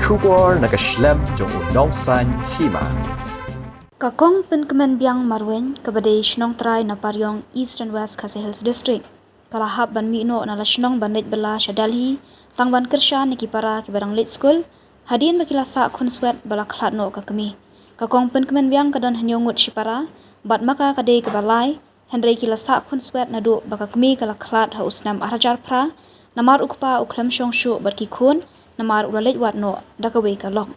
Shubor nakaslem jong unong san hima. Kakong penkemen biang marwen kabadai shnong trai na paryong East and West Khasi Hills District. Kalahap ban mino na la shnong ban late bala Shadalhi, tang ban kersha ni kipara ki barang late school, hadian bakila sa kun swet bala khlat no ka kami. Kakong penkemen biang kadon hanyongut shipara, bat maka kadai ke balai, hendrai kila sa kun swet na do baka kami kala khlat ha usnam arajar pra, namar ukpa uklem shong shu bat ki kun, namar ulalit wat no dakawe ka long.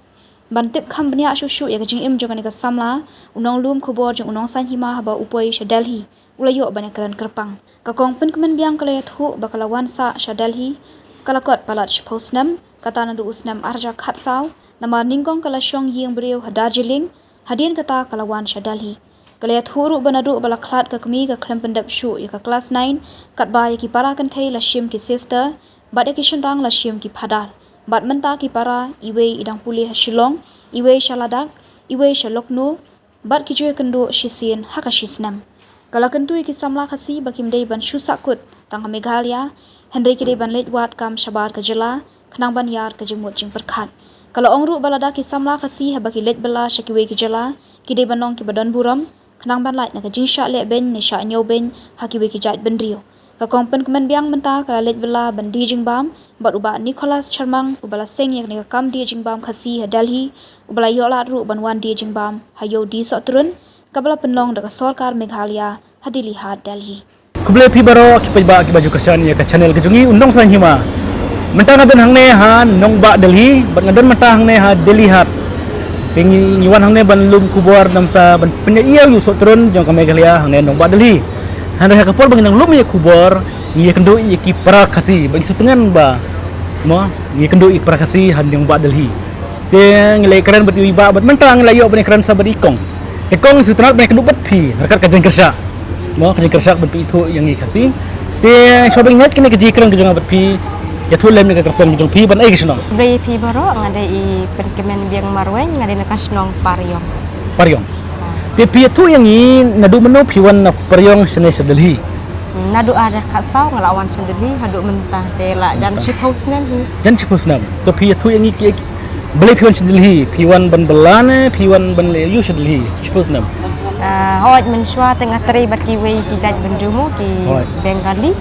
Bantip kambnia shushu ya kajing im jong ka samla unong lum khobor jong unong san hima haba upoi Shadalhi ulayo banakaran kerpang kakong penkemen biang kalaya thu bakalawan sa Shadalhi kalakot palat posnam katana du usnam arja khatsau namar ningkong kala shong ying breu hadarjiling hadien kata kalawan Shadalhi kalaya thu ru banadu balaklat ka kami ka klem pendap shu ya ka class 9 katba ya ki para kan thai la shim ki sister bad ya ki shenrang la shim ki phadar bat menta ki para iwe idang pulih Shillong, iwe Shaladak, iwe Shalokno, bat ki joy kendo shisin hakashisnam. Kala kentu ki samla khasi bakim dei ban shusakut tang Meghalaya, hendai ki dei ban letwat kam shabar ka jela, khnang ban yar ka jemut jing perkhat. Kala ongru balada ki samla khasi habaki let bala shakiwe ki jela, ki dei banong ki badan buram, khnang ban lait na ka jing sha le ben ni sha nyo ben hakiwe ki jait ben rio. Kakong penkemen biang menta kala let bala ban di jingbam bat uba Nicholas Charmang ubala seng yak ni kam di jingbam khasi ha Delhi ubala yola ru ban wan di jingbam hayo di sotrun kabala penlong daga sarkar Meghalaya hadili ha Delhi kuble pi baro ki ba ki baju kasan ya ka channel kejungi undong san hima menta ngaden hangne ha nong ba Delhi bat ngaden menta hangne ha Delhi hat pingi nyiwan hangne ban lum kubor namta ban penya iya yu sotrun jong ka Meghalaya hangne nong ba Delhi handa ha kapor bang nang lum ya kubor ni kendo i ki para khasi bagi sutengan ba mo ni kendo i para khasi handing ba Delhi te ngelai keren bat iba bat mentang layo ban keren sabar ikong ekong sutenat ban kendo bat phi rekat kajeng kersa mo kajeng kersa bat itu yang i khasi te shopping net kene kaji keren kajeng bat phi ya thulem ni ka karton jong phi ban ai kisno bre phi baro ngade i penkemen biang marwen ngade na kasnong paryong te phi tu yang i nadu menu phi wan na paryong sene Delhi nadu ada katsau ngelawan sendiri hadu mentah tela dan shipusnam hi jan shipusnam to phi tu yang ki beli phi wan Delhi phi wan ban belane phi wan ban le yu Delhi shipusnam hoj men shwa tengah teri berkiwe ki jaj bendumu ki Bengali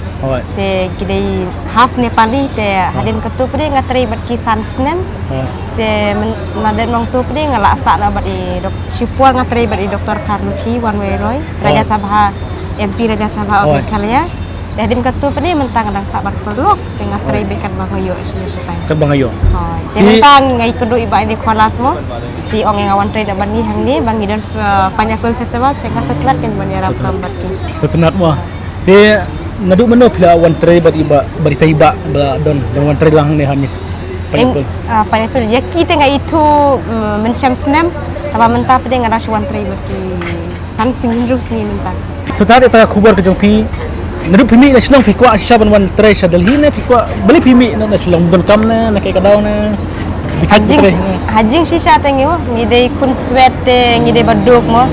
te kidei half Nepali te hadin ketu pde ngateri berki sansnem te naden mong tu pde ngala sa na bari shipwal ngateri bari Dr. Karluki wan weroy Raja Sabha MP Raja Sabha Meghalaya hadin ketu pde mentang dang sabar perlok tengah teri bekan bangayo isne setai kan bangayo te mentang ngai kedu iba di kholas mo ti ong ngawan trade ban ni hang ni bangi don Pineapple Festival tengah setlat kan ban yarap kambat ki tetenat mo te nadu meno pila wan trade bat iba berita iba ba don wan trade lang ni hanya Pineapple ya ki tengah itu mensyam senam taba mentah pde ngaras wan trade berki san singindrus ni mentang setar eta khubar ke jongpi nadu pimi na snong phi kwa shaban wan trade Delhi ne phi kwa beli pimi na slong don kam na kai kadau na hajing shisha tengi wo ngide kun sweat te ngide baduk mo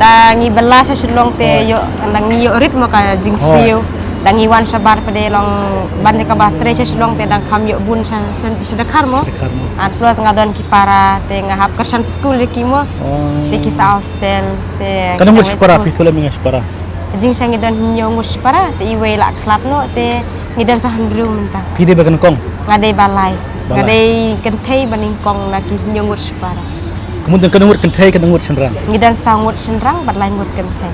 da ngi bela sa shilong te yo nang yo rip mo ka jing siu da ngi wan sabar pede long bande ka ba tre sa shilong te dang kham yo bun sa sedekar mo an plus ngadon ki para te ngahap kersan school ki mo te ki sa hostel te kan mo para pi thula mingas para jing sa ngidon nyong mus para te iwe la klat no te ngidon sa handru menta pi de bagan kong ngadai balai ngadai kenthei baning kong lagi nyongut para kemudian kenungut kenthei kenungut senrang ngidan sangut senrang bat lain ngut kenthei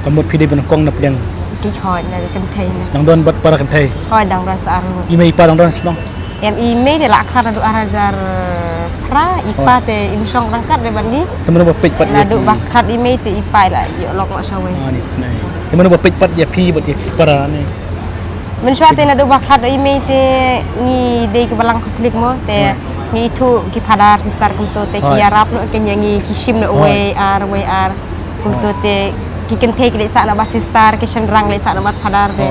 kamut phi de bagan kong na pedang ki khoi na kenthei na dang don bat para kenthei khoi dang ran sa aru imei pa dang don snong em ime de la khara du arajar pra ipa te imsong rangkat de bandi temen ba pej pat na du bakhat ime te ipai la yo lok ma sawe ni snai temen ba pej pat ya phi bat ya para ni men swate na do bakhat ime te ngi de ke balang katolik mo te ngi itu ki padar sister kunto te ki arab no ke nyangi ki shim no we ar kunto te ki kenthei ki sa na ba sister ke senrang le sa na mat padar de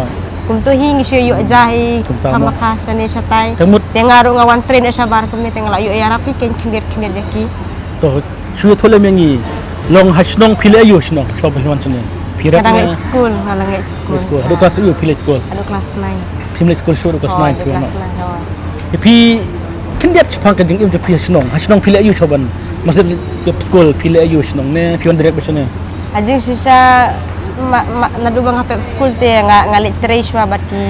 kunto hi ngi syo yo jahi kamakha sane satai te ngaru ngawan train sa bar kumi te ngala yo arab ki ken khindet yaki to shu thole mengi long hasnong phile ayu snong so bhwan sene phirat kadang school ngalang school adu kelas yu phile school adu kelas 9 phile school show kelas 9 kelas 9 phi kendiat sepang kajing im jepi hasnong pilih ayu coban masih di school pilih ayu hasnong ne pion direct macam ni Ajing sisa nadu bang hapek school te ngalit tray shwa barki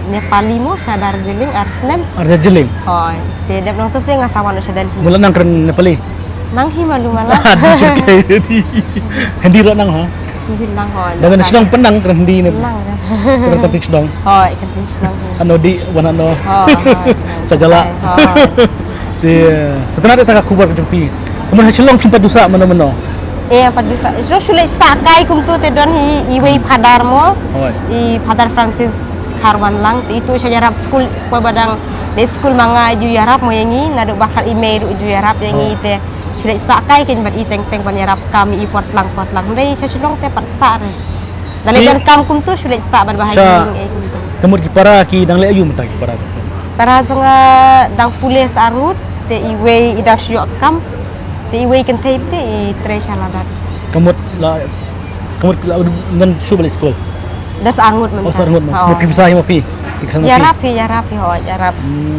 Nepali mo sa Darjeeling Arsnem. Darjeeling. Hoy, te dep nang tu pre ngasawan sa Delhi. Mula nang keren Nepali. Nang himalu mana. Hindi ro nang ha. Hindi nang hoy. Dan senang penang keren hindi ne. Nang. Keren teach dong. Hoy, kan teach nang. Ano di wana no. Hoy. Sajala. Setelah dia tak kubar ke tepi. Kemudian hasilong pimpat dusa mana-mana. Padusa. So sulit sakai kum tu te don hi iwei padar mo. I padar Francis Karwan lang itu saya jarap school ko badang de school manga ju yarap mo yangi nadu bakar email ju yarap yangi te sulit sakai ken bat i teng-teng ban yarap kami i pot lang dei saya silong te pat sa re. Dalian kam kum tu sulit sa ban bahaya ing kum tu. Temut ki para ki dang le ayu mata ki para. Para zonga dang pulis arut te iwei ida syok kam te iwei ken te i tre saladat. Kamut la ngan su balik school. Das angut man. Oh sangut mo. Pi bisa mo pi. Yarap ho yarap.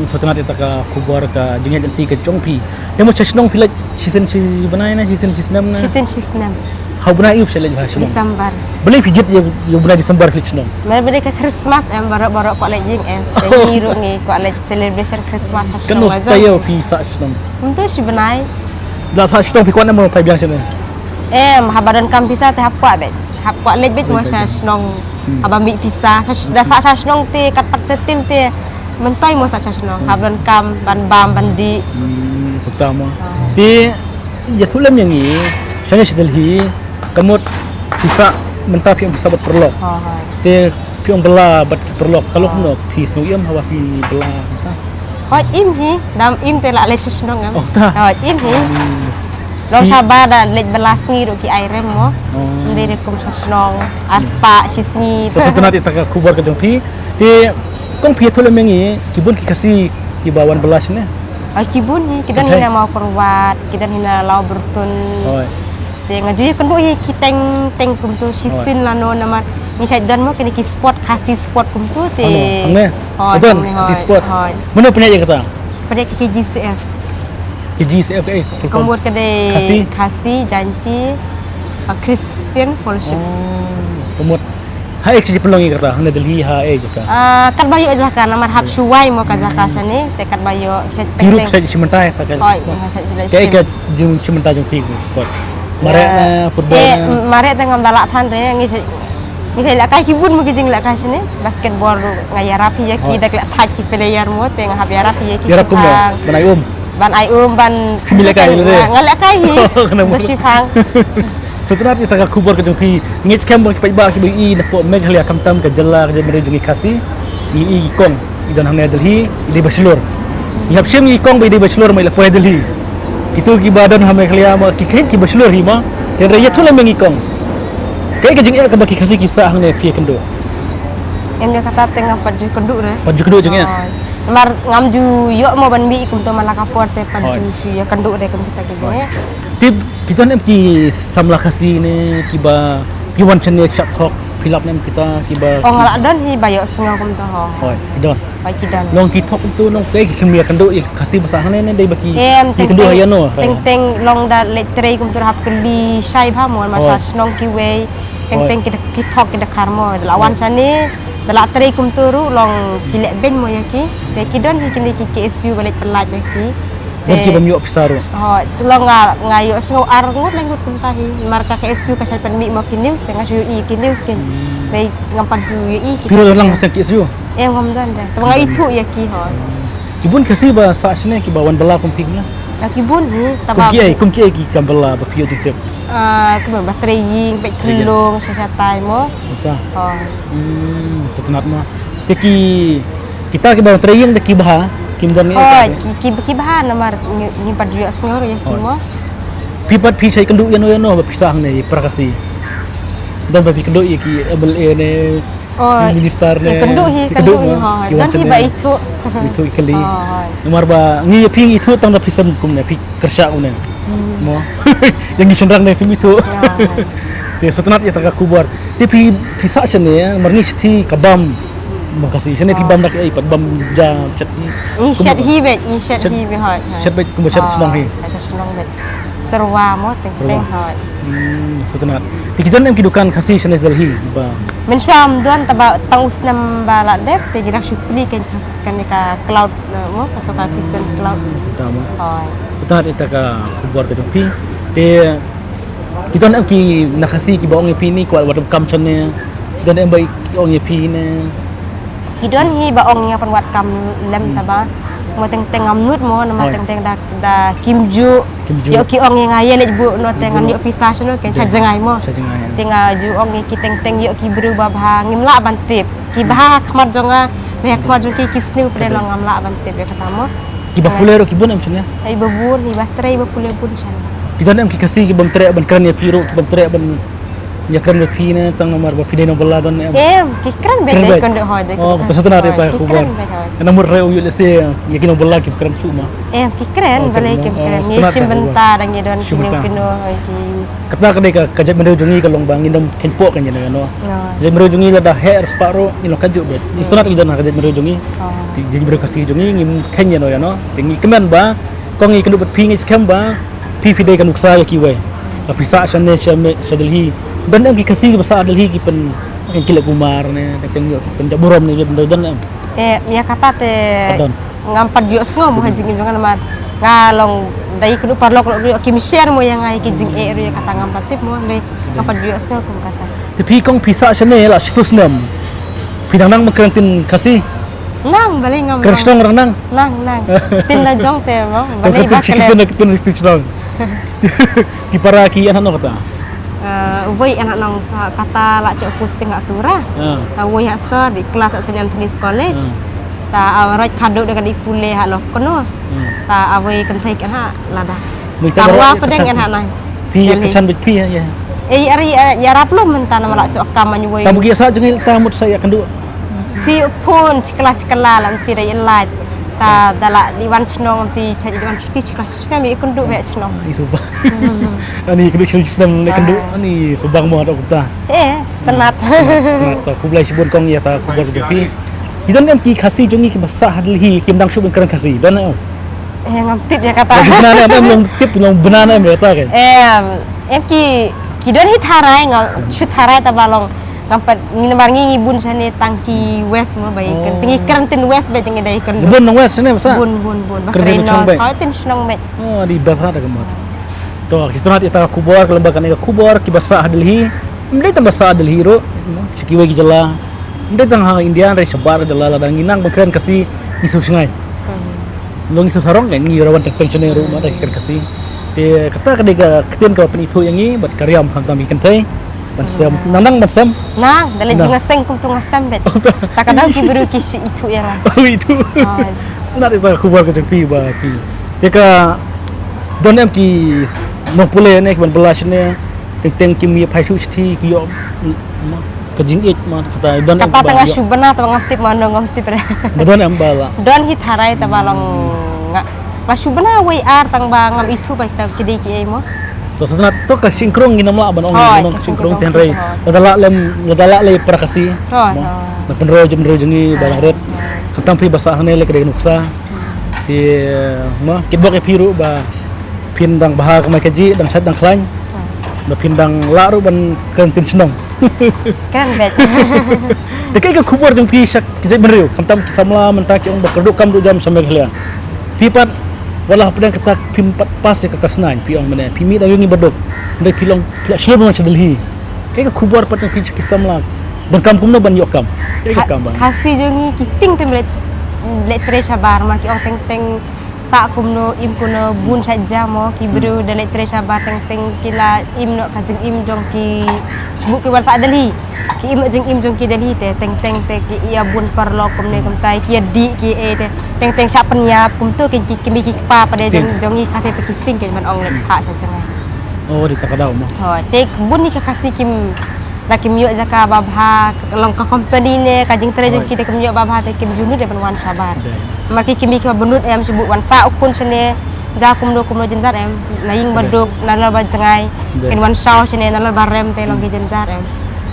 So tengah kita ka kubar ka jingat anti ka chongpi. Temo chasnong pila season si banai na season 6 na. Season 6. How bunai you challenge ha sino. Desember. Boleh pijit you bunai Desember klik sino. Mari ke Christmas baru ko lejing hiru ngi ko lej celebration Christmas sa. Kan saya pi sa sino. Untuk si banai. Da sa sino pi ko na mo pa biang sino. Habadan kam pisa te hapwa bet. Hapwa lej bet mo sa snong abang bik pisah dah sa snong te kat pat setil te mentoy mo sa snong habadan kam ban bam bandi pertama ti ya tulam yang ni saya Delhi kamut bisa mentap yang bisa berperlok te piong bela bat perlok kalau no pi sno iam hawa pi bela hoi im hi dam im te la le snong am hoi im hi Long sabar dan lej belas ngi ro ki airem mo. Ndere kum sa snong arspa sisngi. So setelah kita ka kubar ka jongpi ti kong pi thole mengi kibun ki kasi ki bawan belas ne. Ai kibun hi kita hina mau perwat, kita hina lau bertun. Oi. Te ngaju kendu hi kiteng teng kum tu sisin lano nama ni sai don mo kini ki sport kasi sport kum tu te. Angne. Don kasi sport. Mana punya je kata? Pada ki GCF. GCF Kemudian kedai Kasih Janti Christian Fellowship. Kemudian hai eksi pelongi kata hana Delhi hai je ka. Kat bayu aja kan nomor hab suwai mo ka jaka sani te kat bayu teng saya sementai tak kan. Oi, saya ke jung sementai jung pig sport. Mare football. Mare tengam dalak than re ngi sai la kai kibun mo kijing la kai sani basketball ngayarap ya ki dak la thaj ki player mo te ngahab yarap ya ki. Yarap kum banai ban ai ban milakai le ngalakai hi dosipang setelah kita ka kubar ka jongpi ngit kam ki ba ki i na po meghalia kamtam ka jalla ka mere jungi kasi i kong idan hang Delhi di bachelor i hab shem i kong di bachelor mai la po Delhi itu ki badan ha meghalia ma ki bachelor hi ma ten ra ya thula mengi kong kai ka jing ka ba ki kasi kisah hang ne pi kendo em dia kata tengah paju kenduk re paju kenduk jeng ya mar ngamju yo mo ban bi kum to malaka porte paju si ya kenduk de kum kita ke ya tip kita nem ki samla kasi ne ki ba ki wan chane chat talk filap nem kita ki ba ngala don hi bayo senga kum to ho hoi don bai ki dan long ki talk tu nong ke ki kimia kenduk kasi bahasa hane ne dei baki ki kenduk ya no teng long da letre kum to hap keli sai ba mo masa snong ki we teng ki talk ki da karmo lawan chane dalak teri kum turu long kilek ben mo yaki te kidon hi kini ki KSU balik pelaj yaki te ki bam yo pisaru tulong ngayo sengo ar ngut lengut kum tahi marka KSU ka sai pen mi mo ki news te ngasu i ki news kin pe ngampan ju i ki piro lang masa KSU ngam dan de tengah itu yaki ho kibun kasi ba sa sine ki bawan bala kum pigna kibun hi tabab kum ki kam bala ba pio tik kemudian baterai pek kelung sesatai mo betul setenat mah teki kita ke bawah training teki bah kim dan ni ki bah nomor nyimpan dia sengor ya kimo pipat pi sai kenduk yano pisah ne prakasi dan babi kenduk ki MLA ne minister ne kenduk dan tiba itu ikali nomor ba ngi pi itu tang da pisam kum ne pi kerja une mo yang disendrang ne pi itu te setenat ya tak kubar tapi pisah sene marni sti kabam makasih sini pi bam dak ai pat bam ja chat ni chat hi bet ni chat hi be hoi chat bet kum chat senang hi chat senang bet serwa mo teng hoi setenat kita nem kidukan kasih sini Delhi ba men syam duan taba taus nam bala dep te gira shupli kan kan ka cloud mo atau ka kitchen cloud utama hoi setenat ita ka kubuar ke pi te kita nem ki nakasi ki baong pi ni ko wadam kam chane dan em bai ong pi ne Kidon hi baong yang penwat kam lem taba mo teng ngam nut mo nama teng da kimju yo ki ong yang aye lej bu no tengan yo pisah no ken sajengai mo tenga ju ong ki teng yo ki bru babha ngimla bantip ki bah khamar jonga ne khamar jong ki kisnu pre lo ngamla bantip ya katamo ki bakulero ki bon em chane ai babun hi batrei bapule bun san kita nem ki kasih ki bam tre ban kan ya piro ki bam tre ban ya kan le pi ne tang nomor ba pide no bola don ki kran be de kon de hoy de oh setenat ita kubuar nomor reu yo le se ya ki no bola ki kran cuma ki keren balik ki keren ni sim bentar ang don kino ki kata kadai ka kajat meru jungi ka long bangin dom kenpo kan yana no jadi meru jungi la da hair sparo ilo kaju bet istonat ki don kajat meru jungi jadi meru kasih jungi ngim kenya no ya no tingi kemen ba ko ngi kenu bet pingi skam ba pi dei kan uksa ya ki we lapisa shan ne shadalhi dan em ki kasih bahasa Delhi ki pen kila kumar ne teng yo pen jaburam ne dan ya kata te ngampat yo sngo mo hajing jangan mar ngalong dai kudu parlok lo kim share mo yang ai ki jing e ya kata ngampat tip mo dai ngampat yo sngo kum kata tapi kong pisa chane la shifus nam pidang nang makrantin kasih nang balik ngam krishnong rang nang tin na jong te mo balik ba kale kita stitch dong ki para ki anak no kata Uboy anak nong sa kata la cok posting atura. Ta woy asor di kelas St. Anthony's College. Ta awroj kado dengan ipule hak lo kono. Ta awoy kentai kan ha lada. Ta wa pedeng kan ha nai. Pi kesan bit pi ya. Ari ya rap lo mentan la cok kaman woy. Ta bugi sa jengil ta mut saya kendu. Si pun kelas lam tira yelat. Ta dala di wan chnong ti chaji di wan stitch kelas kami kendu be chnong. Isuba. Ani keduk sistem ne kendu ani subang mo ada kita tenat ta kublai sibun kong ya ta kubur jepi idan em ki khasi jongi ki basa hadli ki mdang shubun kan khasi dan ngam tip ya kata benar em long tip long benar em ya ta kan em ki don hi tharai ngam chu tharai ta balong kampat nginabar ngi bun sane tangki west mo bai kan tingi karantin west bai tingi dai kan bun nong west ne basa bun bakre no sautin snong bet di basa ta kamar to kistonat ita kubor kelembagaan ika kubor ki basa hadli mdai ta basa hadli ro sikiwe ki jala mdai tang ha indian re sabar jala la nginang bakran kasi isu sungai long isu sarong kan ngi rawan pensioner ro ma da kan kasi te kata kadega keten ka penithu yang ni bat karyam hantam ikan tai bansam nang nang dalam jinga seng kum tu ngasam bet tak kadang ki buru ki itu yang itu senar ita kubor ka jepi ba ki teka don em ki no pule ne ban belas ne teng kimi phai su thi ki yo ka jing ik ma kata don kata tengah subana to ngaptip mano ngaptip re don em bala don hi tharai ta balong nga ma subana wai ar tang ba ngam itu ba ta kidei ki mo to sanat to ka singkrong ginam la ban ong singkrong ten re ladala le prakasi na penro jengi balang red katang pi basa hane le kede nuksa ti ma kidbok e piru ba pindang bahag mai kaji dang sad dang klain na pindang laru ban kantin senong kan bet tekai ka kubur jeng pi sak kejai menriu kamtam samla mentaki ong bakerduk kam du jam sampai kalian pipat walah pedang kata pimpat pas ya kakasnan pi ong mene pimi da yungi bedok ndai pilong pila shlob ma chadalhi kai ka kubur patang pi samla dan kampung no ban yokam kasih jongi kiting temlet le tre sabar mar ki ong teng sa kumno im kuno bun saja mo ki bru dan le tre sabar teng kila im no kajeng im jong ki sebut ki war sa Delhi ki im jeng im jong ki Delhi te teng te ki ia bun parlo kumne kum tai ki di ki e te teng sa penyap kum tu ki mi ki pa pada jongi kasih pekiting ki man ong le ha saja ngai oh di takadau mo ho te bun ni ka kasih kim laki miyok jaka babha long ka company ne kajing tere jeng kita miyok babha te kim junu de wan sabar marki kimi ka benut em sebut wan sa ukun sene ja kum do jenjar em laing baduk nalal bajengai ken wan saw sene nalal barem te long ki jenjar em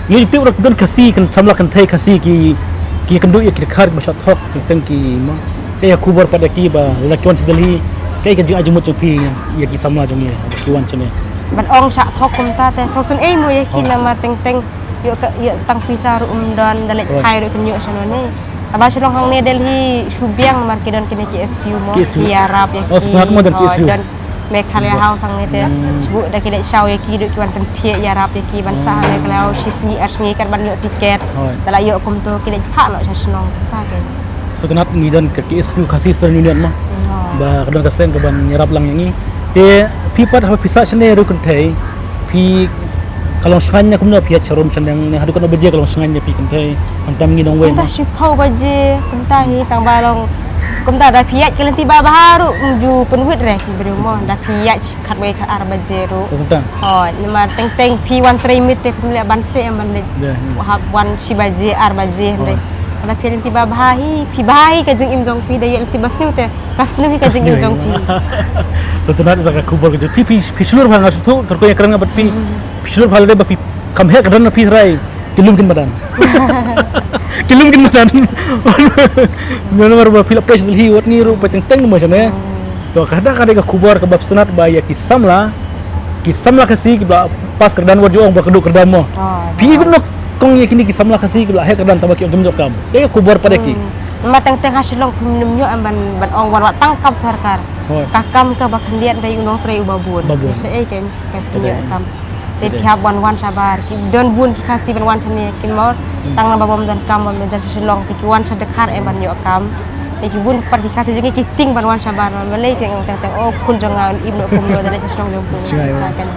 ni tip rak don kasi kan samla kan thai kasi ki ki kenduk ya ki khar ba thok teng ki ma ya kubur pada ki ba lakiwan sedeli kai ka jing ajumut pi ya ki samla jong ya kiwan chene ban ong sak thok kum ta te so sun ei mo ye ki nama teng teng yo tang pisa ru dan dalek khai ru kenyo sono ne aba shlong hang ne Delhi shubyang mar ki don kine ki SU mo ki Arab ya ki dan Meghalaya house sang ne te sebut da kine shaw ya ki du kiwan pentie ya Arab ya ki ban sah ne kalau sisi arsingi kan ban yo tiket dalak yo kum to kine phak lo sa snong ta ke so tenat ni dan ke SU kasih Eastern Union ma ba kadang kasen ke ban nyerap lang yang ni te pi pat ha pisa chene ru kun thai pi kalau sangnya kumna pi charom chandang ne hadu kan beje kalau sangnya pi kun thai antam ngi dong wen kumta shipau baje kumta hi tang balong kumta da piat kelen tiba baharu ju penwit rek berumo da piat khat we khat ar baje ru kumta oh nama teng teng pi wan trimit te pemlia banse man de wahab wan si baje ar baje de ada kelen tiba bahi pi bahi ka jeng im jong pi da yel tiba snu te kasnu hi ka jeng im jong pi so tenat da kubur ke pi sulur bang asu tu kerko yang kerana pi sulur bal de pi kam he kadang pi rai kilum kin badan kilum kin badan mana baru ba pila place Delhi wat ni ru pateng teng mo sana to kadang ka kubur ke bab sunat ba ya kisamla kasi ba pas kerdan warjo ong ba keduk kerdan mo pi gum nok kong ye kini kisamla kasi ke he kerdan tabak yom jok kam ya kubur pada ki mateng teng hasilong pemnum nyo amban ban ong wan wat tangkap sarkar kakam ka bakan liat dari unong trai ubabun se e ken punya kam te pihak wan sabar ki don bun ki kasi ban wan chane kin mau tang na babom dan kam ban meja silong ki wan sadekar e ban yo kam te ki bun par ki kasi jengi ki ting ban wan sabar malai teng teng oh kun jangan ibnu kumno dan silong jompu kan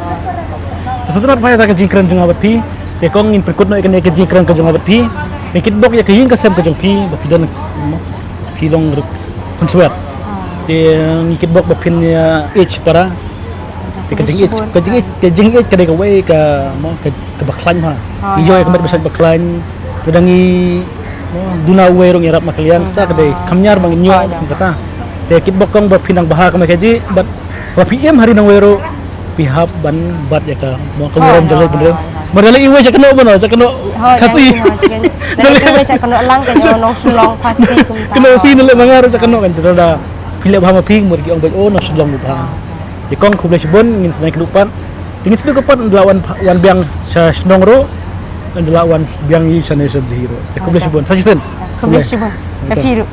setelah payah tak jingkran jong abat pi te kong in perkut no ikan ke jingkran ke jong abat pi te kit bok ya ke ying kasem ke jong pi ba pidan pi long konsuat te ngikit bok ba pin ya h para te kajing h kadai ka wei ka mo ke baklan ha iyo ya kemat besar baklan kedangi duna wei rong yarap makalian ta kadai kamnyar bang inyo kata te kit bok kong ba pinang baha ka makaji bat ba pm hari nang wei ro pihak ban bat ya ka mo kamuram jalai bener modal iwe sa kano bono sa kano kasi dari iwe sa kano lang kay nong sulong pasti kumta kano pinale mangaro sa kano kan da pila bahama ping mo gi ong bag oh no sulong ba di kong kublai sibon ngin sanai kedupan tingin sedu kapan lawan wan biang sa snongro lawan biang i sanai sa hero kublai sibon sa sisen kublai sibon kafiru